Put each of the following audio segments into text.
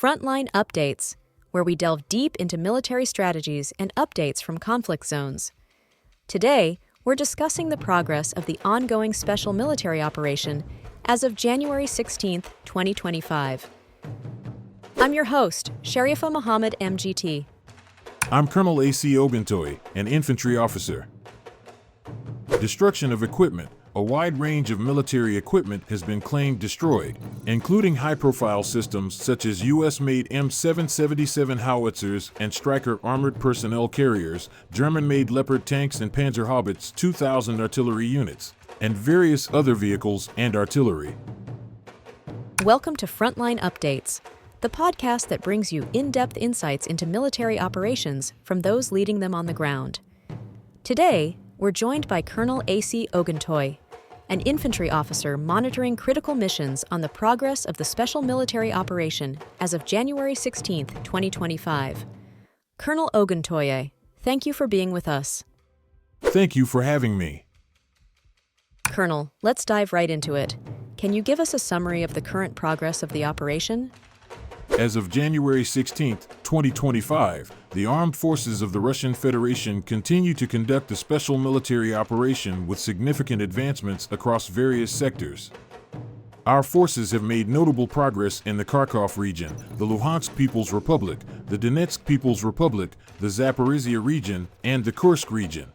Frontline Updates, where we delve deep into military strategies and updates from conflict zones. Today, we're discussing the progress of the ongoing special military operation as of January 16, 2025. I'm your host, Sharifa Muhammad, MGT. I'm Colonel A.C. Oguntoye, an infantry officer. Destruction of equipment. A wide range of military equipment has been claimed destroyed, including high-profile systems such as U.S.-made M777 howitzers and Stryker armored personnel carriers, German-made Leopard tanks and Panzerhaubitze 2000 artillery units, and various other vehicles and artillery. Welcome to Frontline Updates, the podcast that brings you in-depth insights into military operations from those leading them on the ground. Today, we're joined by Colonel A.C. Oguntoye, an infantry officer monitoring critical missions on the progress of the special military operation as of January 16, 2025. Colonel Oguntoye, thank you for being with us. Thank you for having me. Colonel, let's dive right into it. Can you give us a summary of the current progress of the operation? As of January 16, 2025, the armed forces of the Russian Federation continue to conduct a special military operation with significant advancements across various sectors. Our forces have made notable progress in the Kharkov region, the Luhansk People's Republic, the Donetsk People's Republic, the Zaporizhia region, and the Kursk region.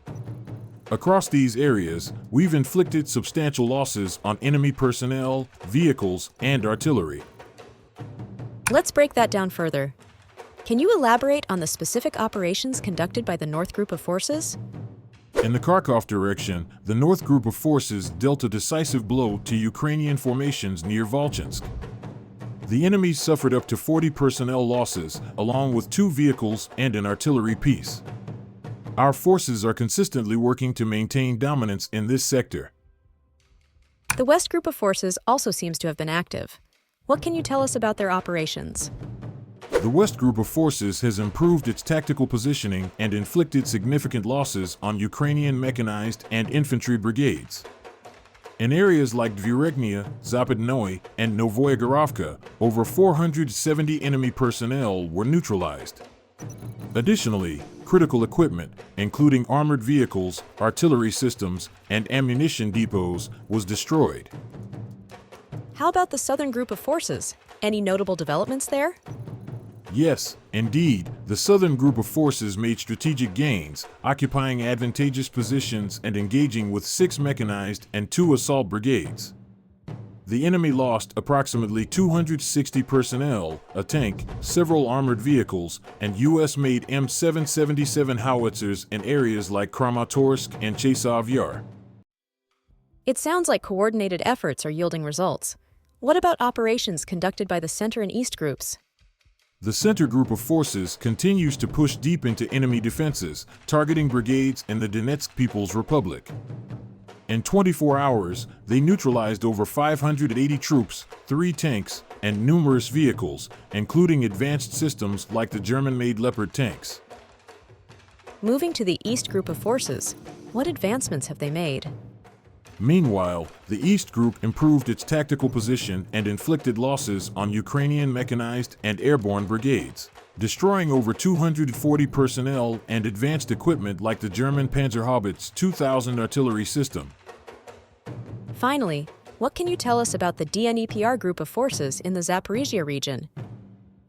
Across these areas, we've inflicted substantial losses on enemy personnel, vehicles, and artillery. Let's break that down further. Can you elaborate on the specific operations conducted by the North Group of Forces? In the Kharkov direction, the North Group of Forces dealt a decisive blow to Ukrainian formations near Volchansk. The enemy suffered up to 40 personnel losses, along with 2 vehicles and an artillery piece. Our forces are consistently working to maintain dominance in this sector. The West Group of Forces also seems to have been active. What can you tell us about their operations? The West Group of Forces has improved its tactical positioning and inflicted significant losses on Ukrainian mechanized and infantry brigades. In areas like Dvireknia, Zapadnoye, and Novoye Gorovka, over 470 enemy personnel were neutralized. Additionally, critical equipment, including armored vehicles, artillery systems, and ammunition depots, was destroyed. How about the Southern Group of Forces? Any notable developments there? Yes, indeed, the Southern Group of Forces made strategic gains, occupying advantageous positions and engaging with 6 mechanized and 2 assault brigades. The enemy lost approximately 260 personnel, a tank, several armored vehicles, and U.S.-made M777 howitzers in areas like Kramatorsk and Chasiv Yar. It sounds like coordinated efforts are yielding results. What about operations conducted by the Center and East Groups? The Center Group of Forces continues to push deep into enemy defenses, targeting brigades in the Donetsk People's Republic. In 24 hours, they neutralized over 580 troops, 3 tanks, and numerous vehicles, including advanced systems like the German-made Leopard tanks. Moving to the East Group of Forces, what advancements have they made? Meanwhile, the East Group improved its tactical position and inflicted losses on Ukrainian mechanized and airborne brigades, destroying over 240 personnel and advanced equipment like the German Panzerhaubitze 2000 artillery system. Finally, what can you tell us about the DNEPR Group of Forces in the Zaporizhia region?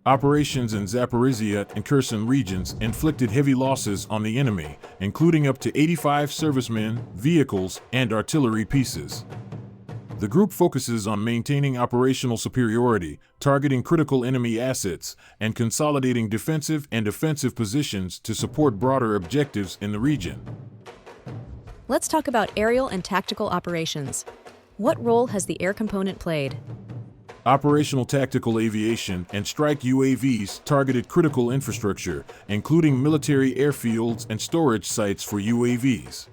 Operations in Zaporizhia and Kherson regions inflicted heavy losses on the enemy, including up to 85 servicemen, vehicles, and artillery pieces. The group focuses on maintaining operational superiority, targeting critical enemy assets, and consolidating defensive and offensive positions to support broader objectives in the region. Let's talk about aerial and tactical operations. What role has the air component played? Operational tactical aviation and strike UAVs targeted critical infrastructure, including military airfields and storage sites for UAVs.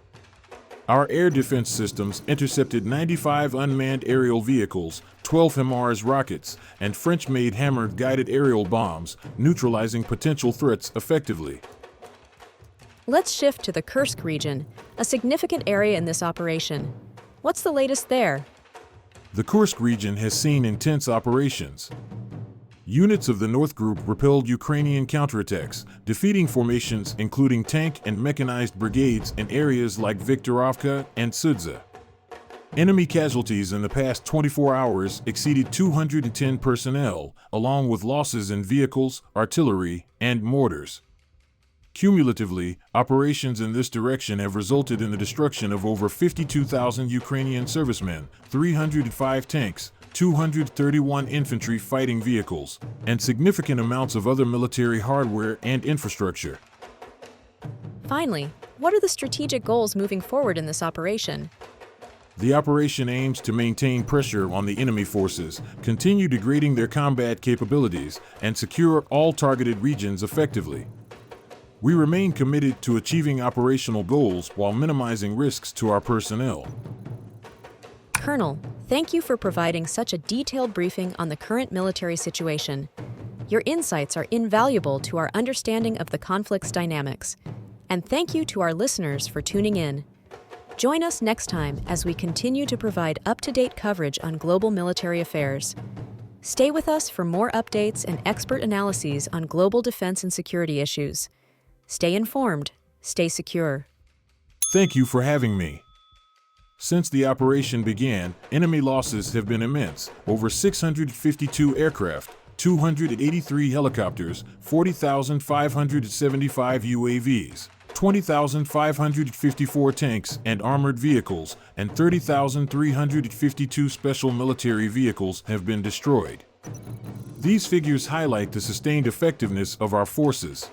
Our air defense systems intercepted 95 unmanned aerial vehicles, 12 HIMARS rockets, and French-made hammered guided aerial bombs, neutralizing potential threats effectively. Let's shift to the Kursk region, a significant area in this operation. What's the latest there? The Kursk region has seen intense operations. Units of the North Group repelled Ukrainian counterattacks, defeating formations including tank and mechanized brigades in areas like Viktorovka and Sudza. Enemy casualties in the past 24 hours exceeded 210 personnel, along with losses in vehicles, artillery, and mortars. Cumulatively, operations in this direction have resulted in the destruction of over 52,000 Ukrainian servicemen, 305 tanks, 231 infantry fighting vehicles, and significant amounts of other military hardware and infrastructure. Finally, what are the strategic goals moving forward in this operation? The operation aims to maintain pressure on the enemy forces, continue degrading their combat capabilities, and secure all targeted regions effectively. We remain committed to achieving operational goals while minimizing risks to our personnel. Colonel, thank you for providing such a detailed briefing on the current military situation. Your insights are invaluable to our understanding of the conflict's dynamics. And thank you to our listeners for tuning in. Join us next time as we continue to provide up-to-date coverage on global military affairs. Stay with us for more updates and expert analyses on global defense and security issues. Stay informed, stay secure. Thank you for having me. Since the operation began, enemy losses have been immense: over 652 aircraft, 283 helicopters, 40,575 UAVs, 20,554 tanks and armored vehicles, and 30,352 special military vehicles have been destroyed. These figures highlight the sustained effectiveness of our forces.